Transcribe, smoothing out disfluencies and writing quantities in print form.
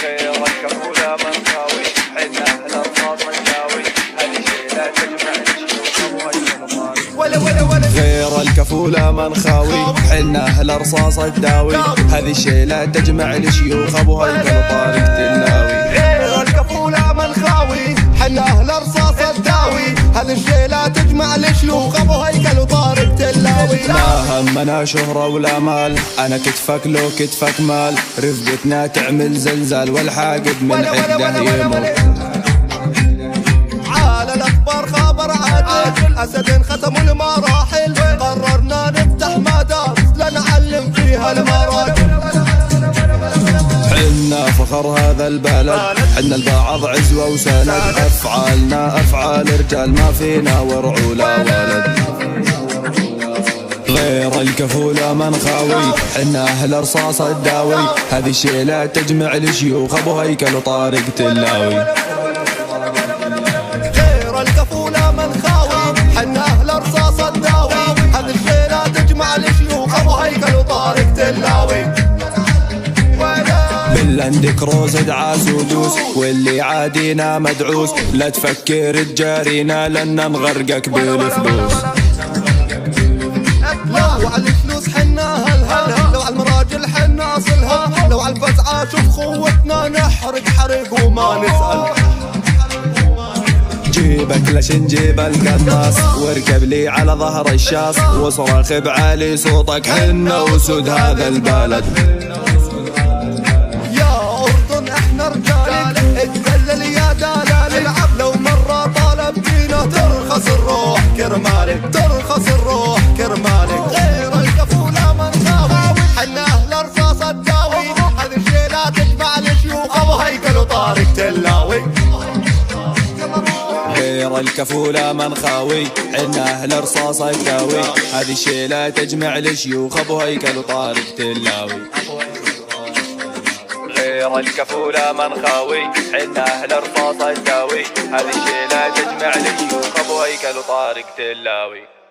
غير الكفولة منخاوي حنا أهل الرصاص الداوي هذه شيلة تجمع غير الكفولة منخاوي حنا أهل الرصاص الداوي هذه الشيلة تجمع الشيوخ أبو هيكل طارق تلاوي غير الكفولة منخاوي حنا أهل الرصاص الداوي هذه الشيلة تجمع الشيوخ أبو هيكل وطارق تلاوي ما همنا شهرة ولا مال أنا كتفك لو كتفك مال رفقتنا تعمل زلزال والحاقد من حده يموت على الأخبار خبر عاجل أسد ختموا المراحل قررنا نفتح مدارس لنعلم فيها المراجل حنا فخر هذا البلد حنا البعض عزوة وسند أفعالنا أفعال رجال ما فينا ورع ولا ولد غير الكفولة منخاوي حنا أهل رصاص الداوي هذه الشيلة تجمع الشيوخ أبو هيكل وطارق تلاوي غير الكفولة منخاوي حنا أهل رصاص الداوي هذه الشيلة تجمع الشيوخ أبو هيكل وطارق تلاوي باللاند كروز ادعاس ودوس واللي عادينا مدعوس لا تفكر تجارينا لن نغرقك بالفلوس لو على الفلوس حنا هلها لو على المراجل حنا اصلها لو على الفزعة شوف خوتنا نحرق حرق وما نسأل جيبك ليش نجيب القناص واركب لي على ظهر الشاص وصرخ بعالي صوتك حنا وسود هذا البلد احنا رجال اتدلل يا دلال العب لو مرة طالبتينا ترخص الروح كرمالك ترخص الروح كرمالك غير الكفولة منخاوي حنا أهل رصاص الداوي هذه الشيلة تجمع الشيوخ أبو هيكل وطارق تلاوي غير الكفولة منخاوي حنا أهل رصاص الداوي هذه الشيلة تجمع الشيوخ أبو هيكل وطارق تلاوي غير الكفولة منخاوي حنا أهل رصاص الداوي هذه الشيلة تجمع الشيوخ أبو هيكل وطارق تلاوي